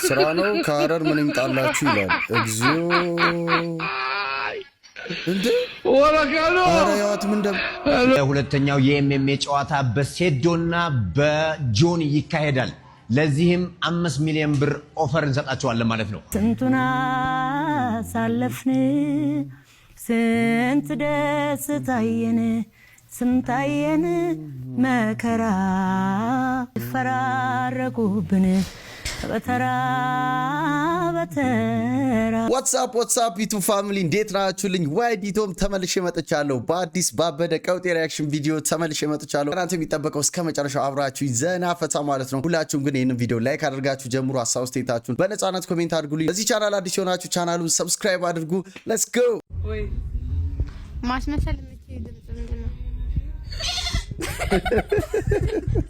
ስራ ነው ከሐረር ምን ይምጣላችሁ ይላል እግዚኦ እንዴ ኧረ ያዋት ምን ደም ሁለተኛው የኤምኤምኤ ጨዋታ በሴዶና በጆኒ ይካሄዳል ለዚህም 5 ሚሊዮን ብር ኦፈር እንሰጣቸዋለን ማለት ነው ስንቱና ሳለፍን ስንት ደስታየን ስንታየን መከራ ፈራረቁብን በተራ ዋትስአፕ ዩቱብ ፋሚሊ እንዴት ናችሁልኝ? ዋይዲቶም ተመልሼ መጥቻለሁ። በአዲስ ባበደ ቀውጤ ሪአክሽን ቪዲዮ ተመልሼ መጥቻለሁ። እናንተ የሚጠበቀው እስከ መጨረሻው አብራችሁ ዘና ፈታ ማለት ነው። ሁላችሁም ግን ይሄንን ቪዲዮ ላይክ አድርጋችሁ ጀምሩ። ሀሳብ አስተያየታችሁን በነፃነት ኮሜንት አድርጉልኝ። ለዚህ ቻናል አዲስ የሆናችሁ ቻናሉን ሰብስክራይብ አድርጉ። ሌትስ ጎ። ወይ ማስመሰል የምትይ ድምጽ ምንድነው?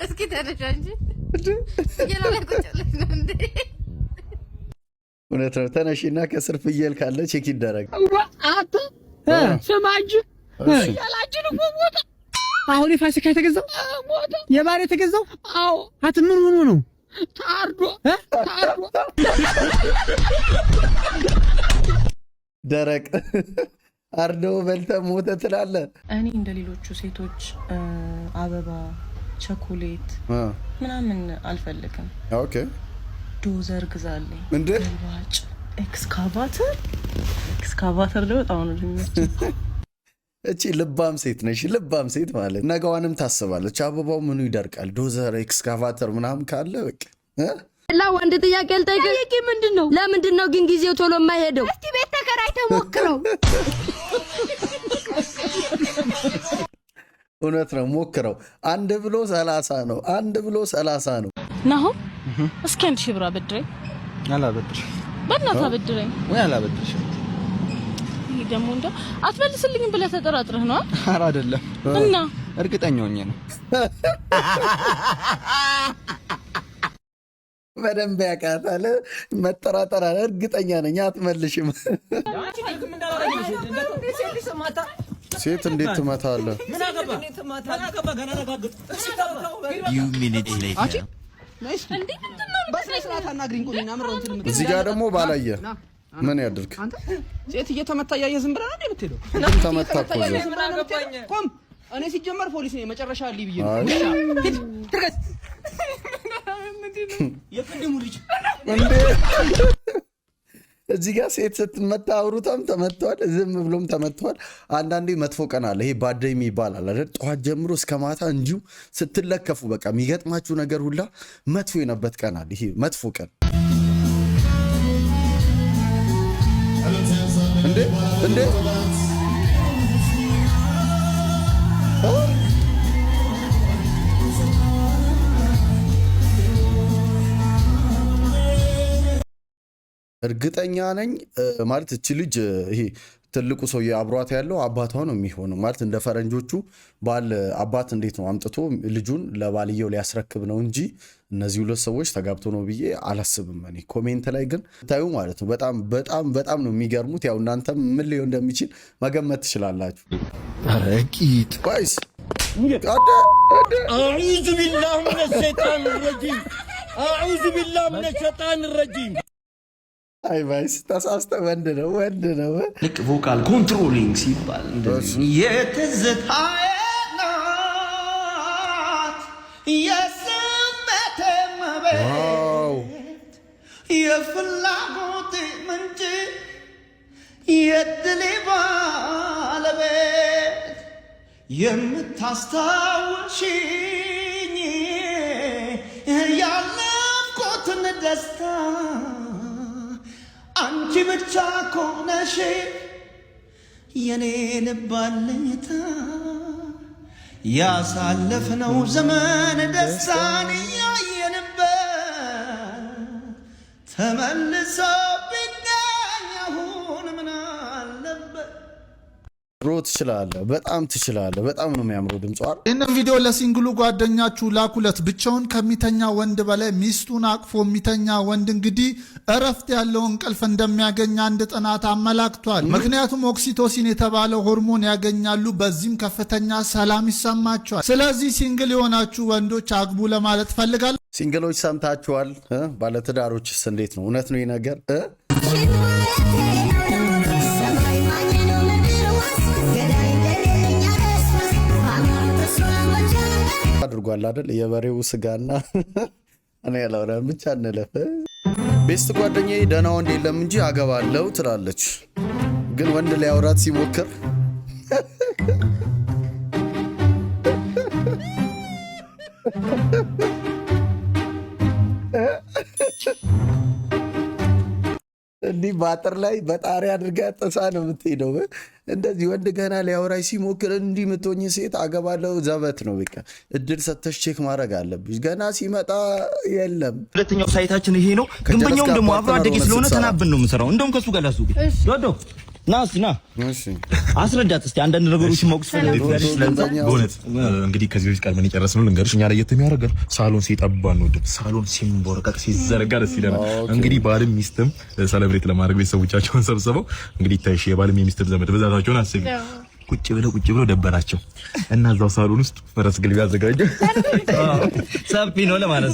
እስኪ ተነሻ እንጂ ይላል ቁጭልሽ ነው እንዴ? እውነት ነው። ተነሽና ከስር ፍየል ካለ ቼክ ይደረግ። አቶ ሰማጅ ያላጅን ሞታ አሁን የፋሲካ የተገዛው ሞታ የባሬ የተገዛው አዎ አት ምን ሆኖ ነው ታርዶ ደረቅ አርዶ በልተ ሞተ ትላለ። እኔ እንደሌሎቹ ሴቶች አበባ ቸኮሌት ምናምን አልፈልግም። ኦኬ ዶዘር ግዛልኝ እንዴ ልባጭ ኤክስካቫተር ነው በጣም ነው የሚመችኝ። እቺ ልባም ሴት ነሽ። ልባም ሴት ማለት ነገዋንም ታስባለች። አበባው ምኑ ይደርቃል። ዶዘር ኤክስካቫተር ምናምን ካለ በቃ ወንድ ጥያቄ ልጠይቅ። ምንድነው? ለምንድነው ግን ጊዜው ቶሎ የማይሄደው? እስቲ ቤት ተከራይተህ ሞክረው። እውነት ነው ሞክረው። አንድ ብሎ 30 ነው። አንድ ብሎ 30 ነው። ናሁ እስኪ 1000 ብር አበድረኝ። አላበድርሽ። በእናትህ አበድረኝ። ወይ አላበድርሽ። ይሄ ደግሞ እንደ አትመልስልኝም ብለህ ተጠራጥረህ ነው? ኧረ አይደለም እና እርግጠኛ ሆኜ ነው። በደንብ ያውቃታል። መጠራጠር አለ። እርግጠኛ ነኝ አትመልሽም። ሴት እንዴት ትመታለህ? እዚህ ጋር ደግሞ ባላየ ምን ያድርግ? ሴት እየተመታ ያየ ዝም ብለህ ነው የምትሄደው? ተመታ እኮ ቆም። እኔ ሲጀመር ፖሊስ ነኝ። መጨረሻ አልይ ብዬ ነው። የቅድሙ ልጅ እንዴ እዚህ ጋር ሴት ስትመታ አውሩታም ተመቷል፣ ዝም ብሎም ተመቷል። አንዳንዴ መጥፎ ቀን አለ። ይሄ ባደይ ይባላል አይደል? ጠዋት ጀምሮ እስከ ማታ እንዲሁ ስትለከፉ በቃ የሚገጥማችሁ ነገር ሁላ መጥፎ የነበት ቀን አለ። ይሄ መጥፎ ቀን እንዴ እንዴ እርግጠኛ ነኝ ማለት እቺ ልጅ ይሄ ትልቁ ሰው አብሯት ያለው አባቷ ነው የሚሆነው። ማለት እንደ ፈረንጆቹ ባል አባት እንዴት ነው አምጥቶ ልጁን ለባልየው ሊያስረክብ ነው እንጂ እነዚህ ሁለት ሰዎች ተጋብቶ ነው ብዬ አላስብም። እኔ ኮሜንት ላይ ግን ታዩ ማለት ነው በጣም ነው የሚገርሙት። ያው እናንተም ምን ሊሆን እንደሚችል መገመት ትችላላችሁ። አረቂት ጋይስ አዑዙ ቢላሂ ሚነ ሸይጣን ረጂም አይ ባይስ ተሳስተ ወንድ ነው ልክ ቮካል ኮንትሮሊንግ ሲባል እንደዚህ የትዝታዬ ናት የስሜቴ መቤት የፍላጎቴ ምንጭ የድሌ ባለቤት የምታስታውሽኝ ያለፍኩትን ደስታ አንቺ ብቻ ኮነሽ የኔ ልብ አለኝታ ያሳለፍነው ዘመን ደስታን ያየንበት ተመልሶ ቢገኝ አሁን ምን አለበት? ብሮ ትችላለህ፣ በጣም ትችላለህ። በጣም ነው የሚያምረው ድምጿ። ይህንን ቪዲዮ ለሲንግሉ ጓደኛችሁ ላኩለት። ብቻውን ከሚተኛ ወንድ በላይ ሚስቱን አቅፎ የሚተኛ ወንድ እንግዲህ እረፍት ያለው እንቅልፍ እንደሚያገኝ አንድ ጥናት አመላክቷል። ምክንያቱም ኦክሲቶሲን የተባለው ሆርሞን ያገኛሉ። በዚህም ከፍተኛ ሰላም ይሰማቸዋል። ስለዚህ ሲንግል የሆናችሁ ወንዶች አግቡ ለማለት ፈልጋለሁ። ሲንግሎች ሰምታችኋል። ባለትዳሮችስ እንዴት ነው? እውነት ነው ይህ ነገር አድርጓል አይደል? የበሬው ስጋና እኔ ያላወራን ብቻ እንለፍ። ቤስት ጓደኛዬ ደህና ወንድ የለም እንጂ አገባለሁ ትላለች። ግን ወንድ ሊያወራት ሲሞክር እንዲህ ባጥር ላይ በጣሪያ አድርጋ ጥሳ ነው የምትሄደው። እንደዚህ ወንድ ገና ሊያወራሽ ሲሞክር እንዲህ የምትሆኝ ሴት አገባለሁ ዘበት ነው። በቃ እድል ሰተሽ ቼክ ማድረግ አለብሽ። ገና ሲመጣ የለም። ሁለተኛው ሳይታችን ይሄ ነው። ግንበኛውም ደግሞ አብሮ አደጌ ስለሆነ ተናብን ነው የምሰራው። እንደውም ከሱ ጋር ላሱ ዶዶ ናስና አስረዳት እስቲ አንዳንድ ነገሮች ማውቅስ ፈልጋለሽ። በእውነት እንግዲህ ከዚህ በፊት ቀድመን የጨረስነው ልንገርሽ። እኛ ላይ የሚያደርገው ሳሎን ሲጠባ ነው፣ ሳሎን ሲንቦረቀቅ ሲዘረጋ ደስ ይለናል። እንግዲህ ባልም ሚስትም ሰለብሬት ለማድረግ ቤተሰቦቻቸውን ሰብስበው እንግዲህ ታይሽ የባልም የሚስትም ዘመድ በዛታቸውን አስቢ ቁጭ ብለው ደበራቸው እና እዛው ሳሎን ውስጥ ፈረስ ግልቢያ አዘጋጁ። ሰፊ ነው ለማለት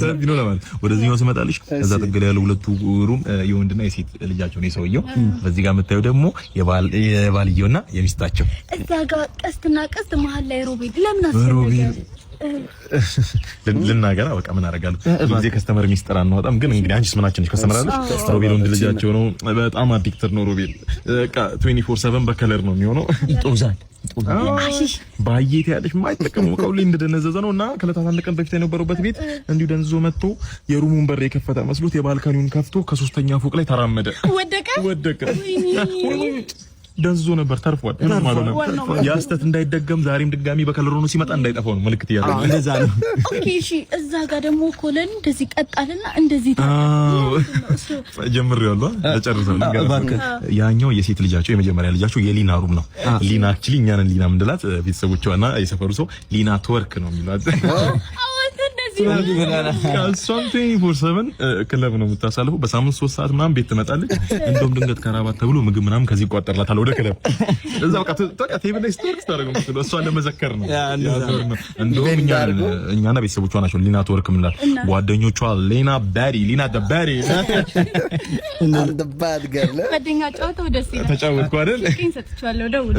ወደዚህኛው ስመጣልሽ እዛ ጥግል ያለው ሁለቱ ሩም የወንድና የሴት ልጃቸው ነው የሰውየው። በዚህ ጋር የምታየው ደግሞ የባልየውና የሚስታቸው። እዛ ጋር ቀስትና ቀስት መሀል ላይ ሮቤል ለምን አስፈለገ? ልናገራ በቃ ምን አደርጋለሁ። ጊዜ ከስተመር ሚስጥር አናወጣም። ግን እንግዲህ አንቺስ ምናችን ከስተመራለሽ? ሮቤል ወንድ ልጃቸው ነው። በጣም አዲክተር ነው ሮቤል። በቃ 24/7 በከለር ነው የሚሆነው። ይጦዛል ባየት ያለሽ ማይጠቀመው ቀውሌ እንደደነዘዘ ነው። እና ከለታት አንድ ቀን በፊት የነበረበት ቤት እንዲሁ ደንዝዞ መጥቶ የሩሙን በር የከፈተ መስሎት የባልካኒውን ከፍቶ ከ3ኛ ፎቅ ላይ ተራመደ። ወደቀ። ደንዝዞ ነበር፣ ተርፏል። ምንም አልሆነም። ያስተት እንዳይደገም ዛሬም ድጋሚ በከለር ሆኖ ሲመጣ እንዳይጠፋው ነው ምልክት ያለው። እንደዛ ነው። ኦኬ እሺ። እዛ ጋር ደግሞ ኮለን እንደዚህ ቀጣልና እንደዚህ ጀምሬዋለሁ። ተጨርሰው ያኛው የሴት ልጃቸው የመጀመሪያ ልጃቸው የሊና ሩም ነው። ሊና አክቹሊ እኛን ሊና ምንድላት ቤተሰቦቿና የሰፈሩ ሰው ሊና ትወርክ ነው የሚሏት። እሷም 24/7 ክለብ ነው የምታሳልፈው። በሳምንት 3 ሰዓት ምናምን ቤት ትመጣለች። እንደውም ድንገት ከራባት ተብሎ ምግብ ምናምን ከዚህ ይቋጠርላታል ወደ ክለብ። እዛ በቃ ቴብል ላይ ስቶርክስ ታደርገው ነው እሷን ለመዘከር ነው። እንደውም እኛና ቤተሰቦቿ ናቸው ሊና ትወርክ ምንላት። ጓደኞቿ ሊና ዳባሪ ጓደኛ ጨዋታው ደስ ይላል። ተጫወትኩ አይደል? ሰጥቻለሁ። ደውል።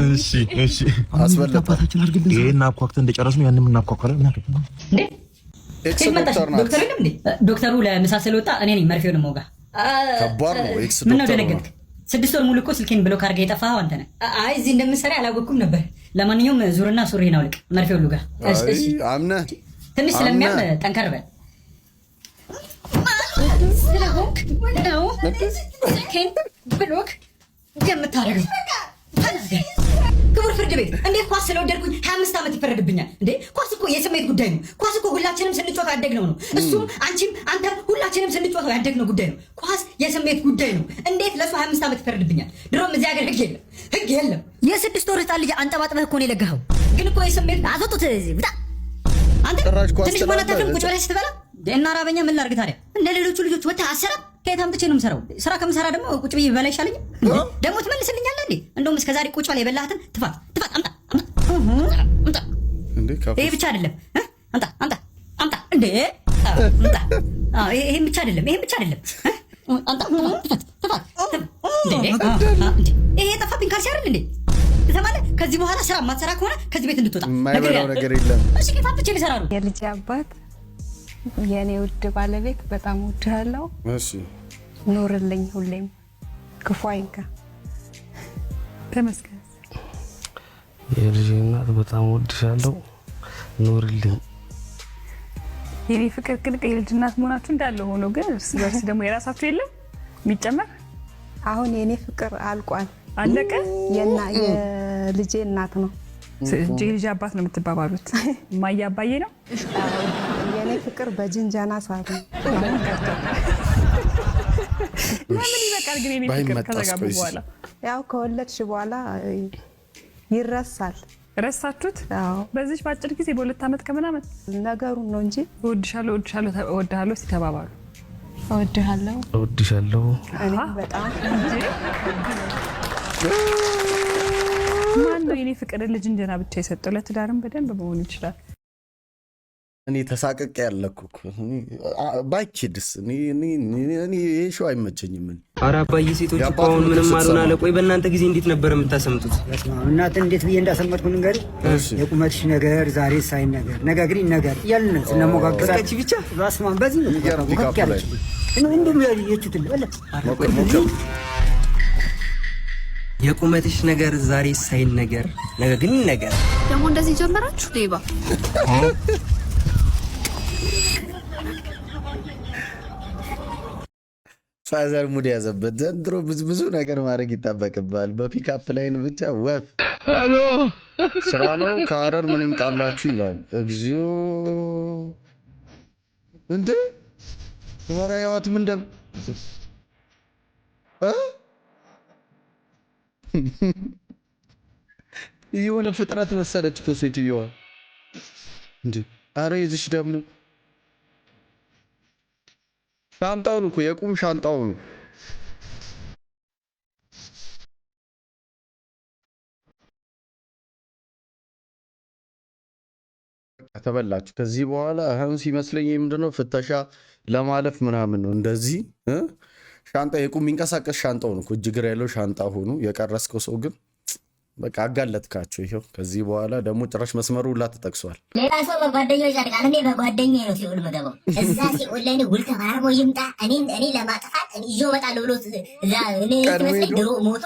እሺ አስበላታችን አድርግልን። ይሄን አኳክተን እንደጨረስነው ያንን እናኳኳለን። ዶክተሩ ለምሳ ስለወጣ እኔ ነኝ መርፌውን የምወጋ። ከባድ ነው። ኤክስ ምን ነው ዶክተር ደነገጥክ? 6 ወር ሙሉ እኮ ስልኬን ብሎክ አድርገህ የጠፋኸው አንተ ነህ። አይ እዚህ እንደምትሰራ አላወቅኩም ነበር። ለማንኛውም ዙርና ሱሪህን አውልቅ፣ መርፌውን ልውጋ። እሺ አምነህ ትንሽ ስለሚያም ጠንከር በል። ስለሆንክ ነው ስልኬን ብሎክ የምታደርገው። ክቡር ፍርድ ቤት እንዴት ኳስ ስለወደድኩኝ 25 ዓመት ይፈረድብኛል እንዴ? ኳስ እኮ የስሜት ጉዳይ ነው። ኳስ እኮ ሁላችንም ስንጮህ ያደግነው ነው። እሱም አንቺም አንተም ሁላችንም ስንጮህ ያደግነው ጉዳይ ነው። ኳስ የስሜት ጉዳይ ነው። እንዴት ለሱ 25 ዓመት ይፈረድብኛል? ድሮም እዚህ ሀገር ህግ የለም። የ6 ወር ህፃን ልጅ አንጠባጥበህ እኮ ነው የለጋኸው። ግን እኮ የስሜት አስወጡት። ብታ አንተ ትንሽ ማናታፍም ቁጭ ብለህ ስትበላ እና ራበኛ ምን ላድርግ ታዲያ? እንደ ሌሎቹ ልጆች ወጥተህ አሰራ ከየት አምጥቼ ነው የምሰራው? ስራ ከምሰራ ደግሞ ቁጭ ብዬ በላ ይሻለኝ። ደግሞ ትመልስልኛለህ እንዴ? እንደውም እስከዛሬ ቁጭ ብለህ የበላሃትን ትፋት አምጣ እንዴ። ይሄ ብቻ አይደለም። አምጣ እንዴ። ይሄን ብቻ አይደለም። አምጣ ትፋት እንዴ። ይሄ ጠፋብኝ ካልሽ አይደል እንዴ? ትሰማለህ? ከዚህ በኋላ ስራ ማትሰራ ከሆነ ከዚህ ቤት እንድትወጣ ነገር የለም። እሺ ከፋፍቼ ልሰራ ነው። የልጅ አባት የኔ ውድ ባለቤት በጣም ወድሃለሁ። እሺ ኑርልኝ፣ ሁሌም ክፉ አይንካ። ተመስገን። የልጅ እናት በጣም ወድሻለሁ፣ ኑርልኝ። የኔ ፍቅር ግን የልጅ እናት መሆናችሁ እንዳለ ሆኖ ግን እርስ በርስ ደግሞ የራሳችሁ የለም የሚጨመር። አሁን የኔ ፍቅር አልቋል፣ አለቀ። የልጄ እናት ነው እንጂ የልጅ አባት ነው የምትባባሉት። ማያ አባዬ ነው። የኔ ፍቅር በጅንጃና ሰዓት ነው። ለምን ይበቃል ግን የኔ ፍቅር ከተጋቡ በኋላ ያው ከወለድሽ በኋላ ይረሳል። ረሳችሁት? አዎ። በዚህ ባጭር ጊዜ በ2 ዓመት ከምናምን ነገሩን ነው እንጂ እወድሃለሁ ሲተባባሉ እወድሻለሁ እኔ በጣም ማን ነው የኔ ፍቅር ልጅ እንጀራ ብቻ የሰጠው? ለትዳርም በደንብ መሆን ይችላል። እኔ ተሳቀቅ ያለኩ ባይኪድስ እኔ ሾው አይመቸኝም። ኧረ አባዬ ሴቶች እኮ አሁን ምንም አልሆን አለ። ቆይ በእናንተ ጊዜ እንዴት ነበር የምታሰምጡት? እናት እንዴት ብዬ እንዳሰመጥኩ ንገር። የቁመትሽ ነገር ዛሬ ሳይን ነገር ነገ ግን ነገር ያልን ስለሞጋገራ እስከቺ ብቻ ራስማን በዚህ ነው ወከያለች ነው እንደም ያየችሁት ወለ የቁመትሽ ነገር ዛሬ ሳይን ነገር ነገ ግን ነገር ደግሞ እንደዚህ ጀመራችሁ ሌባ ፋዘር ሙድ ያዘበት ዘንድሮ ብዙ ነገር ማድረግ ይጠበቅባል። በፒክአፕ ላይን ብቻ ወፍ ሄሎ ስራ ነው ከሀረር ምን ይምጣላችሁ ይላል። እግዚኦ እንዴ ወራያዋት ምን ደም የሆነ ፍጥረት መሰለች ሴትዮዋ እንዴ! አረ ይዝሽ ደም ነው ሻንጣው ነው የቁም ሻንጣው ነው። ተበላችሁ። ከዚህ በኋላ አሁን ሲመስለኝ ምንድነው ፍተሻ ለማለፍ ምናምን ነው እንደዚህ ሻንጣ የቁም የሚንቀሳቀስ ሻንጣው ነው እጅ እግር ያለው ሻንጣ ሆኖ የቀረስከው ሰው ግን በቃ አጋለጥካቸው። ይሄው ከዚህ በኋላ ደግሞ ጭራሽ መስመሩ ሁላ ተጠቅሷል። ሌላ ሰው በጓደኛው ይጫርቃል። እኔ በጓደኛዬ ነው ሲኦል የምገባው። እዛ ሲኦል ላይ ውል ተፈራርሞ ይምጣ እኔ ለማጥፋት ይዞ እመጣለሁ ብሎ እዛ እኔ መስለኝ ድሮ ሞቶ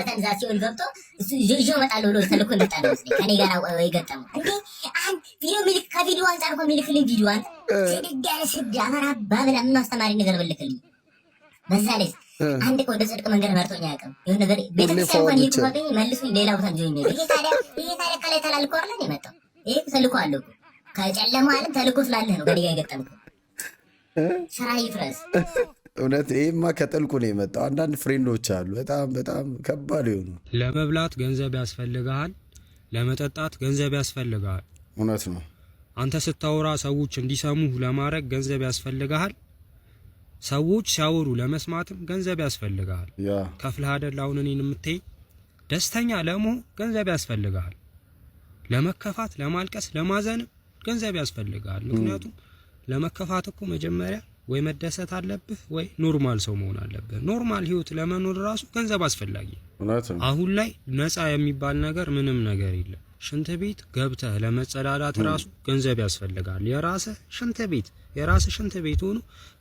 ከዛ ሲኦል ገብቶ እሱ ይዞ እመጣለሁ ብሎ ተልኮ ይመጣል መስለኝ ከኔ ጋር ወይ ገጠሙ እንዴ አን ቪዲዮ ሚልክ ከቪዲዮ አንፃር እኮ ሚልክልኝ ቪዲዮ አንተ ሲድጋለ ሲድ አማራ ባብላ ምን አስተማሪ ነገር መልክልኝ በዛ ላይ አንድ ወደ ጽድቅ መንገድ መርጦኝ አያውቅም። የሆነ ነገር ቤተክርስቲያን እንኳን ይቆጣኝ መልሱኝ ሌላ ቦታ ጆይኝ ይሄ ታዲያ ከላይ ተላልኮ አይደል የመጣው? ይሄ ተልኮ አለው ከጨለማ ዓለም ተልኮ ስላለህ ነው ገዲያ የገጠምከው። ስራ ይፍረስ። እውነት ይሄማ ከጥልቁ ነው የመጣው። አንዳንድ ፍሬንዶች አሉ በጣም ከባድ የሆኑ ለመብላት ገንዘብ ያስፈልጋል፣ ለመጠጣት ገንዘብ ያስፈልጋል። እውነት ነው። አንተ ስታወራ ሰዎች እንዲሰሙ ለማድረግ ገንዘብ ያስፈልጋል። ሰዎች ሲያወሩ ለመስማትም ገንዘብ ያስፈልጋል። ከፍለህ አይደል አሁን እኔን የምትይ? ደስተኛ ለመሆን ገንዘብ ያስፈልጋል። ለመከፋት፣ ለማልቀስ፣ ለማዘንም ገንዘብ ያስፈልጋል። ምክንያቱም ለመከፋት እኮ መጀመሪያ ወይ መደሰት አለብህ ወይ ኖርማል ሰው መሆን አለብህ። ኖርማል ህይወት ለመኖር ራሱ ገንዘብ አስፈላጊ። አሁን ላይ ነፃ የሚባል ነገር ምንም ነገር የለም። ሽንት ቤት ገብተህ ለመጸዳዳት ራሱ ገንዘብ ያስፈልጋል። የራስህ ሽንት ቤት ሆኖ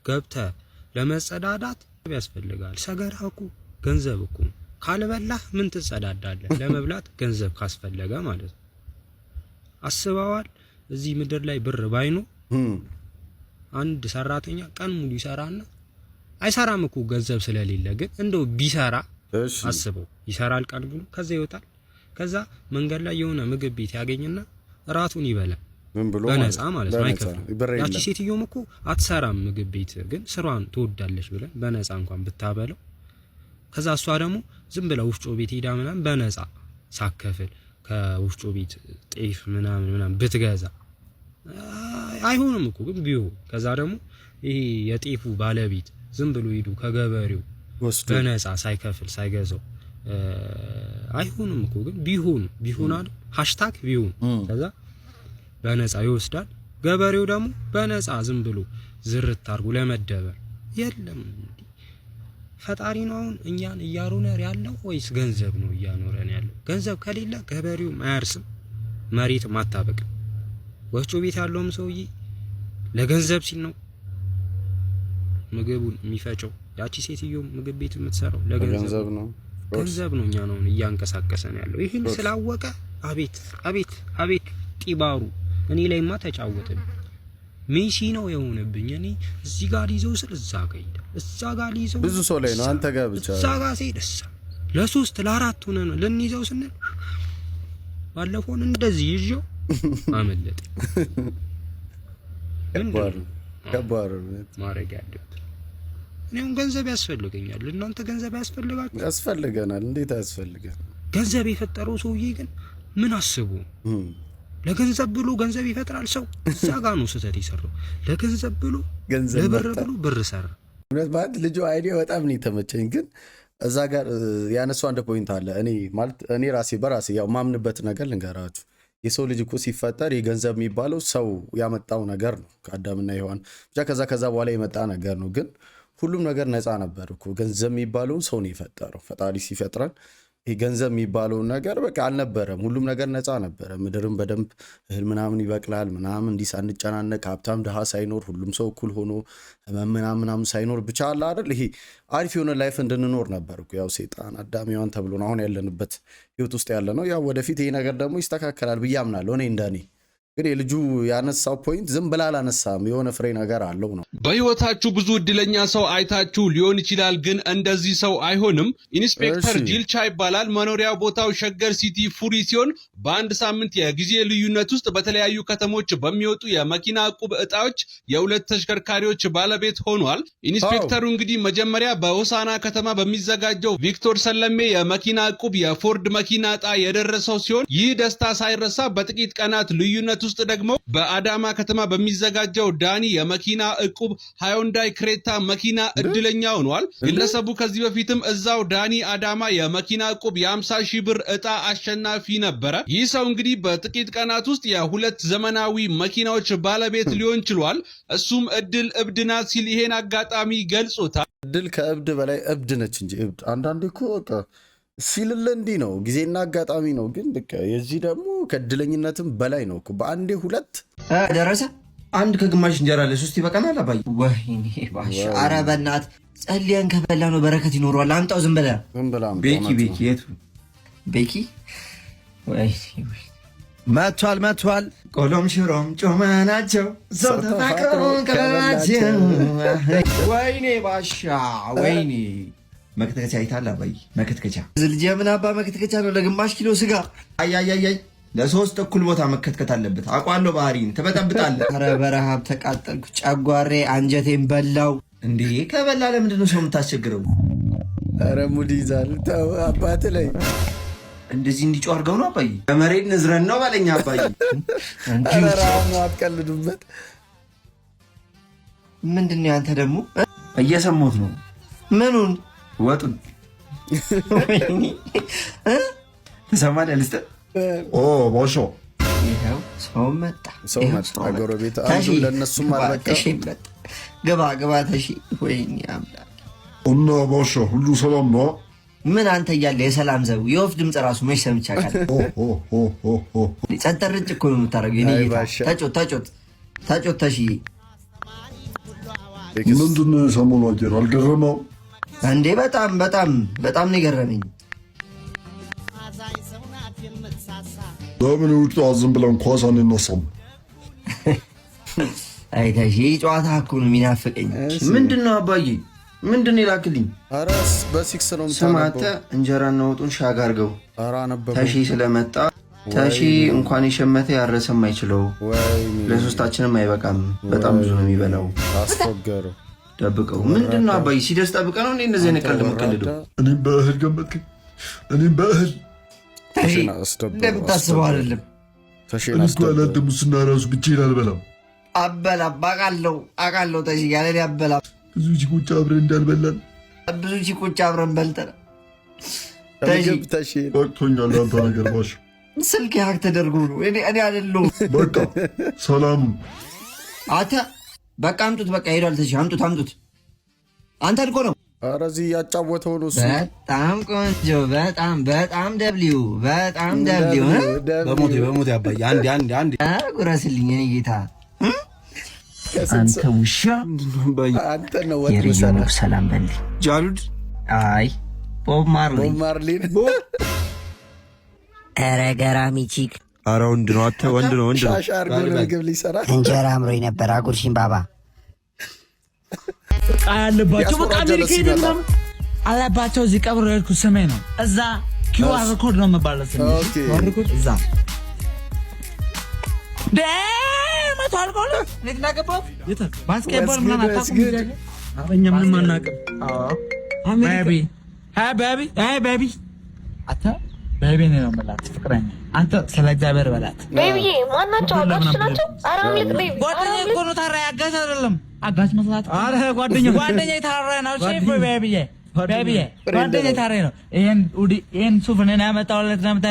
ገብተህ ለመጸዳዳት ያስፈልጋል። ሰገራ እኮ ገንዘብ እኮ ካልበላህ ምን ትጸዳዳለህ? ለመብላት ገንዘብ ካስፈለገ ማለት ነው። አስበዋል? እዚህ ምድር ላይ ብር ባይኖ አንድ ሰራተኛ ቀን ሙሉ ይሰራና አይሰራም እኮ ገንዘብ ስለሌለ። ግን እንደው ቢሰራ አስበው፣ ይሰራል ቀን ሙሉ ከዛ ይወጣል። ከዛ መንገድ ላይ የሆነ ምግብ ቤት ያገኝና እራቱን ይበላል በነፃ ማለት ነው፣ አይከፍልም። ያቺ ሴትዮም እኮ አትሰራም ምግብ ቤት፣ ግን ስራዋን ትወዳለች ብለን በነፃ እንኳን ብታበለው፣ ከዛ እሷ ደግሞ ዝም ብላ ወፍጮ ቤት ሄዳ ምናምን በነፃ ሳከፍል ከወፍጮ ቤት ጤፍ ምናምን ብትገዛ አይሆንም እኮ ግን ቢሆን። ከዛ ደግሞ ይሄ የጤፉ ባለቤት ዝም ብሎ ሄዱ ከገበሬው በነፃ ሳይከፍል ሳይገዛው አይሆንም እኮ ግን ቢሆን አይደል ሃሽታግ ቢሆን ከዛ በነፃ ይወስዳል። ገበሬው ደግሞ በነፃ ዝም ብሎ ዝርት አድርጎ ለመደበር የለም። ፈጣሪ ነው አሁን እኛን እያኖረን ያለው ወይስ ገንዘብ ነው እያኖረን ያለው? ገንዘብ ከሌለ ገበሬው አያርስም፣ መሬት ማታበቅ። ወፍጮ ቤት ያለውም ሰውዬ ለገንዘብ ሲል ነው ምግቡን የሚፈጨው። ያቺ ሴትዮ ምግብ ቤት የምትሰራው ለገንዘብ ነው። ገንዘብ ነው እኛን አሁን እያንቀሳቀሰን ያለው። ይህን ስላወቀ አቤት ጢባሩ እኔ ላይማ ተጫወተኝ። ሜሲ ነው የሆነብኝ። እኔ እዚህ ጋር ሊይዘው ስል እዛ ጋር ሄደ፣ እዛ ጋር ሊይዘው ብዙ ሰው ላይ ነው አንተ ጋር ብቻ እዛ ጋር ሲሄድ ለሶስት ለአራት ሆነ ነው ልንይዘው ስንል ባለፈውን እንደዚህ ይዤው አመለጠ። ከባድ ማድረግ ያለብን እኔም ገንዘብ ያስፈልገኛል። እናንተ ገንዘብ ያስፈልጋችኋል? ያስፈልገናል። እንዴት አያስፈልገን? ገንዘብ የፈጠረው ሰውዬ ግን ምን አስቡ? ለገንዘብ ብሎ ገንዘብ ይፈጥራል ሰው። እዛ ጋር ነው ስህተት የሰራው። ለገንዘብ ብሎ ለብር ብሎ ብር ሰራ። እውነት ማለት ልጁ አይዲያ በጣም ነው የተመቸኝ። ግን እዛ ጋር ያነሳው አንድ ፖይንት አለ። እኔ ራሴ በራሴ ያው ማምንበት ነገር ልንገራችሁ። የሰው ልጅ እኮ ሲፈጠር የገንዘብ የሚባለው ሰው ያመጣው ነገር ነው። ከአዳምና ሔዋን ብቻ ከዛ በኋላ የመጣ ነገር ነው። ግን ሁሉም ነገር ነፃ ነበር እኮ። ገንዘብ የሚባለውን ሰው ነው የፈጠረው። ፈጣሪ ሲፈጥረን ይሄ ገንዘብ የሚባለውን ነገር በቃ አልነበረም። ሁሉም ነገር ነፃ ነበረ። ምድርም በደንብ እህል ምናምን ይበቅላል ምናምን እንዲህ ሳንጨናነቅ ሀብታም ድሃ ሳይኖር ሁሉም ሰው እኩል ሆኖ ምናምን ሳይኖር ብቻ አለ አይደል? ይሄ አሪፍ የሆነ ላይፍ እንድንኖር ነበር እኮ። ያው ሴጣን አዳም ሔዋን ተብሎ ነው አሁን ያለንበት ህይወት ውስጥ ያለ ነው። ያው ወደፊት ይሄ ነገር ደግሞ ይስተካከላል ብዬ አምናለሁ እኔ እንደኔ። ግን የልጁ ያነሳው ፖይንት ዝም ብላ አላነሳም፣ የሆነ ፍሬ ነገር አለው ነው። በህይወታችሁ ብዙ እድለኛ ሰው አይታችሁ ሊሆን ይችላል፣ ግን እንደዚህ ሰው አይሆንም። ኢንስፔክተር ጂልቻ ይባላል። መኖሪያ ቦታው ሸገር ሲቲ ፉሪ ሲሆን በአንድ ሳምንት የጊዜ ልዩነት ውስጥ በተለያዩ ከተሞች በሚወጡ የመኪና ዕቁብ እጣዎች የሁለት ተሽከርካሪዎች ባለቤት ሆኗል። ኢንስፔክተሩ እንግዲህ መጀመሪያ በሆሳና ከተማ በሚዘጋጀው ቪክቶር ሰለሜ የመኪና ዕቁብ የፎርድ መኪና ዕጣ የደረሰው ሲሆን ይህ ደስታ ሳይረሳ በጥቂት ቀናት ልዩነት ውስጥ ደግሞ በአዳማ ከተማ በሚዘጋጀው ዳኒ የመኪና ዕቁብ ሃዮንዳይ ክሬታ መኪና እድለኛ ሆኗል። ግለሰቡ ከዚህ በፊትም እዛው ዳኒ አዳማ የመኪና ዕቁብ የ50,000 ብር ዕጣ አሸናፊ ነበረ። ይህ ሰው እንግዲህ በጥቂት ቀናት ውስጥ የሁለት ዘመናዊ መኪናዎች ባለቤት ሊሆን ችሏል። እሱም እድል እብድ ናት ሲል ይሄን አጋጣሚ ገልጾታል። እድል ከእብድ በላይ እብድ ነች እንጂ እብድ አንዳንዴ እኮ በቃ ሲልለ እንዲህ ነው፣ ጊዜና አጋጣሚ ነው። ግን በቃ የዚህ ደግሞ ከእድለኝነትም በላይ ነው። በአንዴ ሁለት ደረሰ። አንድ ከግማሽ እንጀራ ለሶስት ይበቃናል። አባይ ወይኔ ባሻ፣ ኧረ በእናትህ ጸልየን ከበላ ነው በረከት ይኖረዋል። አምጣው ዝም ብላ ቤኪ የቱ ቤኪ? ወይኔ መቷል ቆሎም ሽሮም ጮማ ናቸው ሰው ተፋቅሮ ከናቸው። ወይኔ ባሻ ወይኔ መክተከቻ አይታል አባይ መክተከቻ ዝልጅ ምን አባ መክተከቻ ነው ለግማሽ ኪሎ ስጋ። አያያያይ ለሶስት እኩል ቦታ መከትከት አለበት። አቋሎ ባህሪን ተበጠብጣለህ። ኧረ በረሃብ ተቃጠልኩ። ጨጓሬ አንጀቴን በላው። እንዴ ከበላ ለምንድን ነው ሰው የምታስቸግረው? ኧረ ሙድ ይዛል። ተው አባት ላይ እንደዚህ እንዲጮህ አድርገው ነው አባይ። በመሬት ንዝረን ነው ባለኛ አባይ። ኧረ ነው አትቀልዱበት። ምንድን ነው ያንተ ደግሞ? እየሰማሁት ነው። ምኑን? ወጡን ትሰማለህ? ልስጥ ቦሾ ይኸው ሰው መጣ። ጎረቤት አንዱ ለእነሱም አልበቃ። ግባ ተሺ። ወይኔ አምላክ። እና ቦሾ ሁሉ ሰላም ነው? ምን አንተ እያለ የሰላም ዘቡ የወፍ ድምፅ ራሱ መች ሰምቼ አውቃለሁ። ጸጥ ረጭ እኮ ነው የምታደርገው። የኔ ጌታ ተጮት ተሺ። ምንድን ነው የሰሞኑ አየር አልገረመው እንዴ? በጣም ነው የገረመኝ። ለምን ውጭ ዝም ብለን ኳስ አንነሳም? አይ ተሺ ጨዋታ እኮ ነው የሚናፍቀኝ። ምንድን ነው አባዬ? ምንድን ነው የላክልኝ? ኧረ በሲክስ ነው ስማተ እንጀራና ወጡን ሻግ አድርገው። ተሺ ስለመጣ ተሺ እንኳን የሸመተ ያረሰም አይችለው። ለሶስታችንም አይበቃም። በጣም ብዙ ነው የሚበላው። አስፎገረው ደብቀው። ምንድን ነው አባይ ሲደርስ ጠብቀህ ነው እንደዚህ አይነት ቀልድ የምትቀልደው? እኔም በእህል ገመትከኝ። እኔም በእህል እንደምታስበው አይደለም። ያላደሙ ስናራሱ ብቻዬን አልበላም። አበላም አውቃለሁ። ተሺ ያለ አበላም። ብዙ ቺኮች አብረን እንዳልበላን ብዙ ቺኮች አብረን በልተን ተሺ ወቅቶኛል። አንተ ነገር ባሽ ስልክ ያክ ተደርጎ ነው። እኔ አይደለሁም። በቃ ሰላም አታ በቃ አምጡት። በቃ ሄዷል። ተሺ አምጡት። አንተ አልኮ ነው። ኧረ እዚህ ያጫወተው ነው እሱ። በጣም ቆንጆ። በጣም ደብሊው በሞት ያባይ አንድ ጉረስልኝ የኔ ጌታ። አንተ ውሻ አንተ ነው ወጥ የሪዮኖ ሰላም በል ጃሉድ። አይ ቦብ ማርሊ ኧረ ገራሚ ቺክ። ኧረ ወንድ ነው። አንተ ወንድ ነው። ሻሻ አድርጎ ምግብ ሊሰራ እንጀራ አምሮኝ ነበር። አጉርሽኝ ባባ በቃ ያለባቸው በቃ አሜሪካ ሄደን ምናምን አለባቸው። እዚህ ቀብር ያልኩት ስሜ ነው። እዛ ኪውአር ኮድ ነው የምባለው ስሜ። እዛ ደመቶ አልቆል እንዴት እናገባው? ባስኬትቦል ምናምን አታውቁም? አረኛ ምንም አናውቅም። ቤቢ አታ ቤቢ ነው የምላት ፍቅረኛ። አንተ ስለ እግዚአብሔር በላት። ቤቢዬ ማናቸው? አጋች ናቸው? ኧረ አምልጥ ቤቢ። ጓደኛዬ እኮ ነው ታራ ያጋች አይደለም። አጋች መስላት። ኧረ ጓደኛዬ ታራ ነው። እሺ ቤቢዬ ጓደኛዬ ታራ ነው። ይሄን ሱፍ ነው ያመጣሁለት ለምታ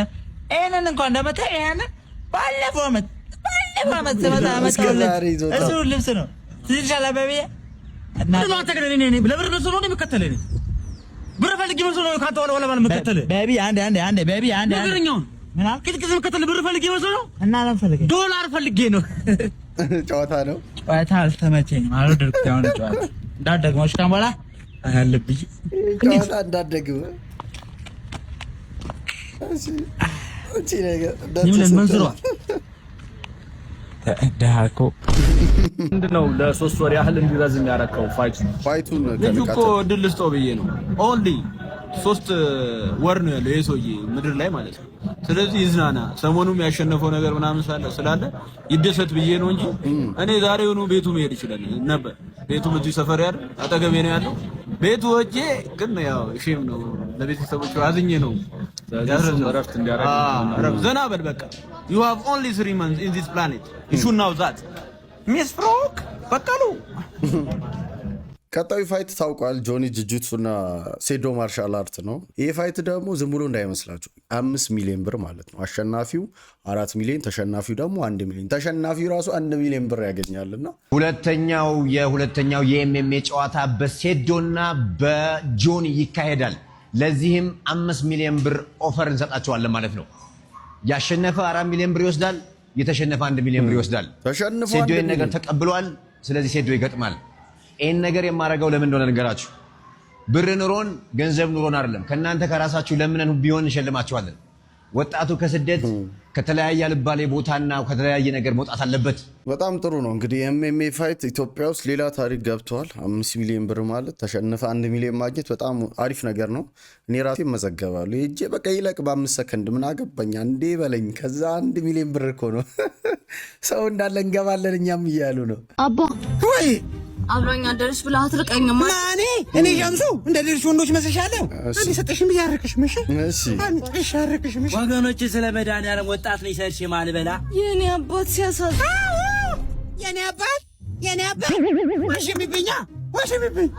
ይሄንን እንኳን እንደመታ ይሄንን ባለፈው ዓመት እሱ ልብስ ነው ትልሻለህ ቤቢዬ። እና ነው ተገረኔ ነኝ ለብር ልብስ ነው የሚከተለኝ ብር ፈልጊ መስሎ ነው ካንተ ወለ ባል መከተል ቤቢ አንዴ ቤቢ አንዴ ነገርኛውን ምን አልክ? ቅጥቅጥ መከተል ብር ፈልጊ መስሎ ነው እና አላም ፈልጌ ዶላር ፈልጌ ነው። ጨዋታ ነው ጨዋታ አልተመቸኝም። አልወደድኩት ያው ጨዋታ እንዳትደግመው ካምባላ አለብኝ ጨዋታ እንዳትደግም እቺ ነገር ምን መንዝሯ ዳኮ ምንድነው ለ3 ወር ያህል እንዲረዝም ያረከው ፋይቱን ልጅ እኮ ድል ስጦ ብዬ ነው። ኦንሊ 3 ወር ነው ያለው የሰውዬ ምድር ላይ ማለት ነው። ስለዚህ ይዝናና፣ ሰሞኑም ያሸነፈው ነገር ምናምን ስላለ ይደሰት ብዬ ነው እንጂ እኔ ዛሬውኑ ቤቱ መሄድ ይችላል ነበር። ቤቱ እዚህ ሰፈር ያለ አጠገቤ ነው ያለው። ቤቱ ወጄ ግን ያው ሼም ነው ለቤተሰቦቹ አዝኜ ነው ያረፍት እንዲያረግ ዘና በል በቃ። You have only 3 months in this planet. You should know that. Miss Frog በቀሉ ቀጣዩ ፋይት ታውቋል። ጆኒ ጂጂትሱና ሴዶ ማርሻል አርት ነው። ይሄ ፋይት ደግሞ ዝም ብሎ እንዳይመስላችሁ 5 ሚሊዮን ብር ማለት ነው። አሸናፊው 4 ሚሊዮን፣ ተሸናፊው ደግሞ 1 ሚሊዮን። ተሸናፊው ራሱ 1 ሚሊዮን ብር ያገኛልና ሁለተኛው የኤምኤምኤ ጨዋታ በሴዶና በጆኒ ይካሄዳል። ለዚህም 5 ሚሊዮን ብር ኦፈር እንሰጣቸዋለን ማለት ነው። ያሸነፈ 4 ሚሊዮን ብር ይወስዳል፣ የተሸነፈ 1 ሚሊዮን ብር ይወስዳል። ሴዶ ይሄን ነገር ተቀብሏል። ስለዚህ ሴዶ ይገጥማል። ይሄን ነገር የማረጋው ለምን እንደሆነ ልንገራችሁ። ብር ኑሮን ገንዘብ ኑሮን አይደለም። ከናንተ ከራሳችሁ ለምነን ቢሆን እንሸልማችኋለን። ወጣቱ ከስደት ከተለያየ ልባሌ ቦታና ከተለያየ ነገር መውጣት አለበት። በጣም ጥሩ ነው። እንግዲህ ኤምኤምኤ ፋይት ኢትዮጵያ ውስጥ ሌላ ታሪክ ገብቷል። 5 ሚሊዮን ብር ማለት ተሸነፈ 1 ሚሊዮን ማግኘት በጣም አሪፍ ነገር ነው። እኔ ራሴ መዘገባለሁ እጄ በቃ ይለቅ በ5 ሰከንድ ምን አገባኝ እንዴ በለኝ። ከዛ 1 ሚሊዮን ብር እኮ ነው ሰው እንዳለ እንገባለን እኛም እያሉ ነው። አባ ወይ አብሮኝ አደረሽ ብላ አትርቀኝማ። ማኔ እኔ ጃምሱ እንደ ሌሎች ወንዶች መስሻለሁ። አንዴ ሰጠሽም ብያረክሽ ምሽ አንዴ ሻረክሽ ምሽ ወገኖች ስለ መድኃኒዓለም ወጣት ነኝ ሰርሽ ማልበላ የኔ አባት ሲያሳዝ የኔ አባት ዋሽሚብኛ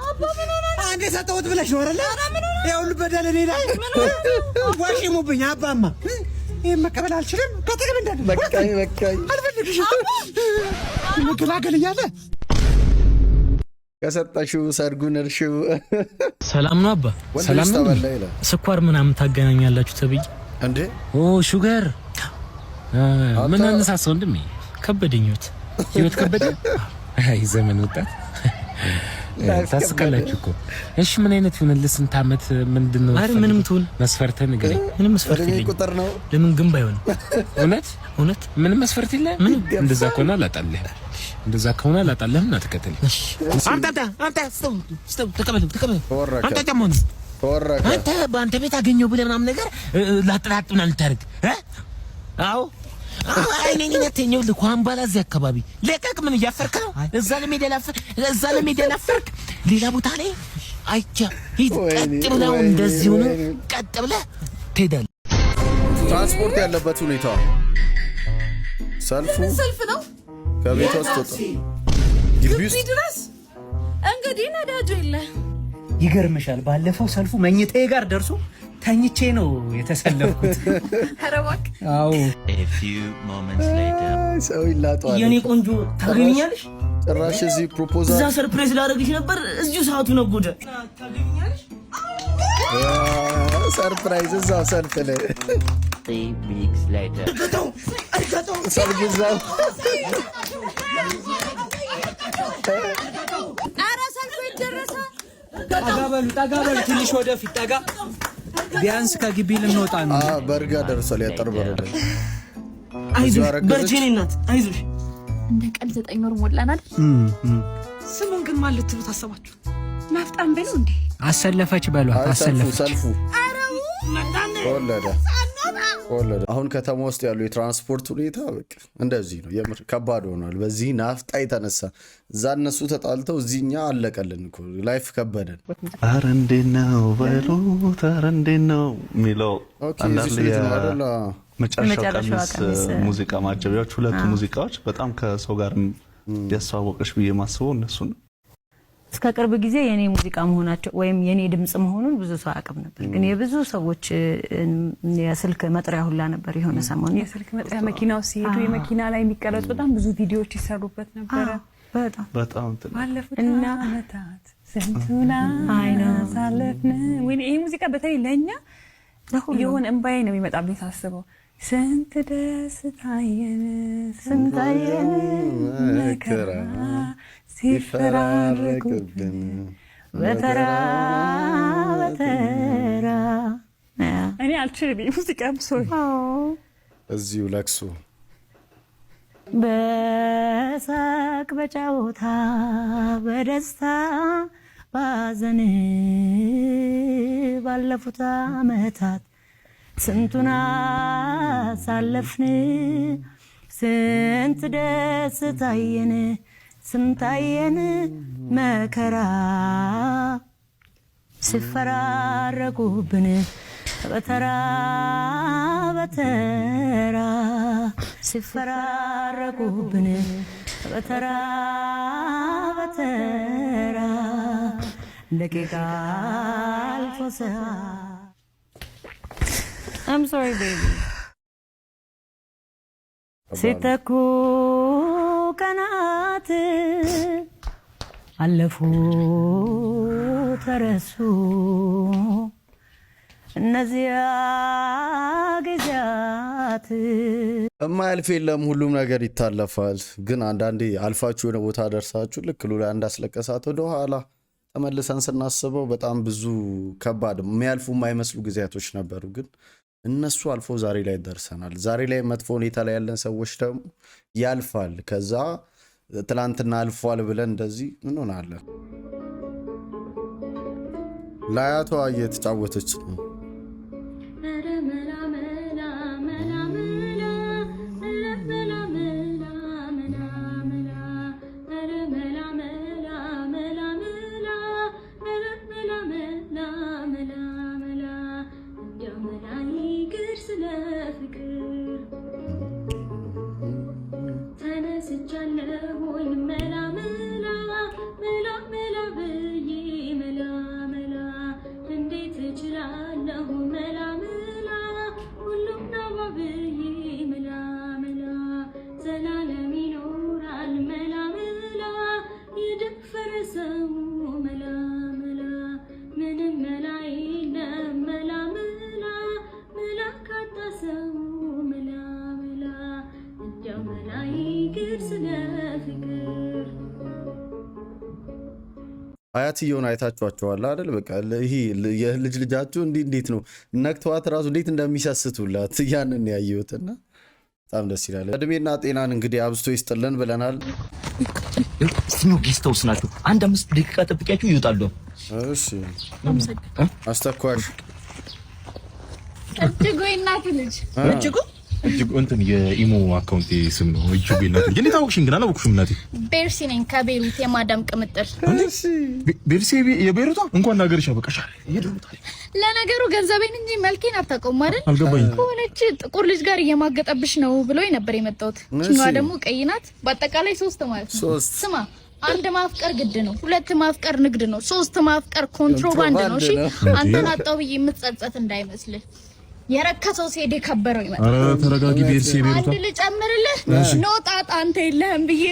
አባ ምን ሆነ አንዴ ሰጠሁት ብለሽ ነው አይደል? ያው ልበደል እኔ ላይ ዋሽሙብኝ አባማ ይሄን መቀበል አልችልም። ከተገበ እንዳለ በቃኝ አልፈልግሽም መገላገል እያለ ከሰጣሽው ሰርጉን እርሺው። ሰላም ነው አባ ሰላም ነው። ስኳር ምናምን ታገናኛላችሁ ተብዬ እንዴ? ኦ ሹገር ምን አነሳሳው? እንደም ከበደኝት ህይወት ከበደ። አይ ዘመን ወጣት ታስቀላችሁ እኮ። እሺ ምን አይነት ይሆንልህ? ስንት ዓመት ምንድነው? አረ ምንም ትሁን መስፈርተህ ንገረኝ። ምንም መስፈርት የለኝም። ቁጥር ነው ለምን ግን ባይሆን እውነት ምንም መስፈርት የለህም? ምን እንደዛ ከሆነ አላጣልህ እንደዛ ከሆነ አላጣልህም እና ተከተል። አንተ ስቶፕ ተቀበል አንተ ጨሞን ተወረቀ አንተ በአንተ ቤት አገኘው ብለህ ምናምን ነገር ላጥራት ምናምን ልታደርግ አዎ አይኔ ነተኛው ለኳምባላ እዚህ አካባቢ ለቀቅ። ምን እያፈርክ ነው? እዛ ለሜዳ ላፈርክ ሌላ ቦታ ላይ አይቻ ሂድ። ቀጥ ብለው እንደዚህ ሆኖ ቀጥ ብለህ ትሄዳለህ። ትራንስፖርት ያለበት ሁኔታ ሰልፍ ነው። ከቤት ውስጥ ወጣ ግቢ ድረስ እንግዲህ ነዳጁ የለ። ይገርምሻል፣ ባለፈው ሰልፉ መኝታዬ ጋር ደርሶ ተኝቼ ነው የተሰለፍኩት። ኧረ እባክህ። አዎ a few moments later ሰው ይላጣል። የኔ ቆንጆ ታገኛለሽ? ጭራሽ እዚህ ፕሮፖዛል እዛ ሰርፕራይዝ ላደርግሽ ነበር። እዚሁ ሰዓቱ ነጎደ። ታገኛለሽ? ሰርፕራይዝ እዛው ሰልፍ ላይ 3 weeks later ሰርግዛው ኧረ ሰልፉ ይደረሰ። ጠጋ በሉ ትንሽ ወደፊት ጠጋ። ቢያንስ ከግቢ ልንወጣ ነው። በርጋ ደርሷል። ያጠርበረ አይዞሽ በርጂኒ እናት አይዞሽ። እንደ ቀልድ 9 ወር ሞላን አይደል? ስሙን ግን ማን ልትሉ ታሰባችሁ? ናፍጣን በሉ እንዴ? አሰለፈች በሏት። አሰለፈች ሰልፉ አረው ወለደ አሁን ከተማ ውስጥ ያሉ የትራንስፖርት ሁኔታ በቃ እንደዚህ ነው። የምር ከባድ ሆኗል። በዚህ ናፍጣ የተነሳ እዛ እነሱ ተጣልተው እዚህኛ አለቀልን እኮ ላይፍ ከበደን። ኧረ እንዴት ነው በሉት፣ ኧረ እንዴት ነው የሚለው አንዳንድ የመጨረሻው ቀሚስ ሙዚቃ ማጀቢያዎች፣ ሁለቱ ሙዚቃዎች በጣም ከሰው ጋር ያስተዋወቀሽ ብዬ ማስበው እነሱ ነው። እስከ ቅርብ ጊዜ የኔ ሙዚቃ መሆናቸው ወይም የኔ ድምጽ መሆኑን ብዙ ሰው አያውቅም ነበር። ግን የብዙ ሰዎች የስልክ መጥሪያ ሁላ ነበር። የሆነ ሰሞን የስልክ መጥሪያ መኪናው ሲሄዱ የመኪና ላይ የሚቀረጹ በጣም ብዙ ቪዲዮዎች ይሰሩበት ነበር። በጣም ባለፉት ዓመታት ስንቱና አሳለፍን። ወይ ይሄ ሙዚቃ በተለይ ለኛ የሆነ እንባዬ ነው የሚመጣብኝ ሳስበው። ስንት ደስታየን ስንታየን መከራ ሲፈራረቁብን በተራ በተራ። እኔ አልችልም ሙዚቃም ሶሪ እዚሁ ለቅሶ በሳቅ በጫወታ በደስታ ባዘን ባለፉት ዓመታት ስንቱን አሳለፍን ስንት ደስታየን ስንታየን መከራ ሲፈራረቁብን በተራ በተራ ሲፈራረቁብን በተራ በተራ ደቂቃ አልፎ ሰዓት I'm sorry baby ሲተኩ ቀናት አለፉ ተረሱ እነዚያ ጊዜያት። የማያልፍ የለም ሁሉም ነገር ይታለፋል። ግን አንዳንዴ አልፋችሁ የሆነ ቦታ ደርሳችሁ ልክ ሉላ እንዳስለቀሳት ወደ ኋላ ተመልሰን ስናስበው በጣም ብዙ ከባድ የሚያልፉ የማይመስሉ ጊዜያቶች ነበሩ። ግን እነሱ አልፎ ዛሬ ላይ ደርሰናል። ዛሬ ላይ መጥፎ ሁኔታ ላይ ያለን ሰዎች ደግሞ ያልፋል። ከዛ ትላንትና አልፏል ብለን እንደዚህ ምን ሆናለን? ላያቷ እየተጫወተች ነው። አያትየውን አይታችኋቸዋል አይደል? በቃ ይሄ የልጅ ልጃችሁ እንዴት ነው ነክተዋት ራሱ እንዴት እንደሚሰስቱላት ያንን ያየሁትና በጣም ደስ ይላል። እድሜና ጤናን እንግዲህ አብዝቶ ይስጥልን ብለናል። ስኖ ጌስት ሃውስ ናቸው። አንድ 5 ደቂቃ ጠብቂያችሁ ይወጣሉ። እሺ አስተኳሽ እጅጉ እናት ልጅ እጅጉ እንትን የኢሞ አካውንት ስም ነው። እጅጉ እናት ልጅ እንዴት አወቅሽኝ? ግን አላወቅሽም እናቴ። ቤርሲ ነኝ ከቤሩት የማዳም ቅምጥል። ቤርሲ የቤሩቷ እንኳን ሀገርሽ ያበቃሻል። ለነገሩ ገንዘቤን እንጂ መልኬን አታውቀውም አይደል? አልገባኝም። ከሆነች ጥቁር ልጅ ጋር እየማገጠብሽ ነው ብሎኝ ነበር የመጣሁት። እቺኛዋ ደግሞ ቀይ ናት። በአጠቃላይ 3 ማለት ነው። ስማ 1 ማፍቀር ግድ ነው፣ 2 ማፍቀር ንግድ ነው፣ 3 ማፍቀር ኮንትሮባንድ ነው። እሺ አንተን አጣው ብዬ የምትጸጸት እንዳይመስልህ። የረከሰው ሲሄድ የከበረው ይመጣል። ኧረ ተረጋጊ ቤርሲ ቤሩቷ። አንድ ልጨምርልህ ኖ ጣጣ አንተ የለህም ብዬ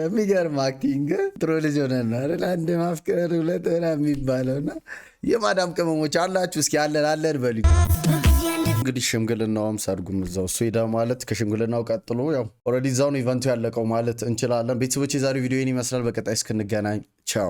የሚገርም አክቲንግ ጥሩ ልጅ ሆነና አይደል? 1 ማፍቀር 2 የሚባለውና የማዳም ቅመሞች አላችሁ እስኪ አለን በሉኝ። እንግዲህ ሽምግልናውም ሰርጉም እዛው እሱ ሄዳ ማለት ከሽምግልናው ቀጥሎ ያው ኦልሬዲ እዛው ነው ኢቨንቱ ያለቀው ማለት እንችላለን። ቤተሰቦች የዛሬው ቪዲዮ ይህን ይመስላል። በቀጣይ እስክንገናኝ ቻው።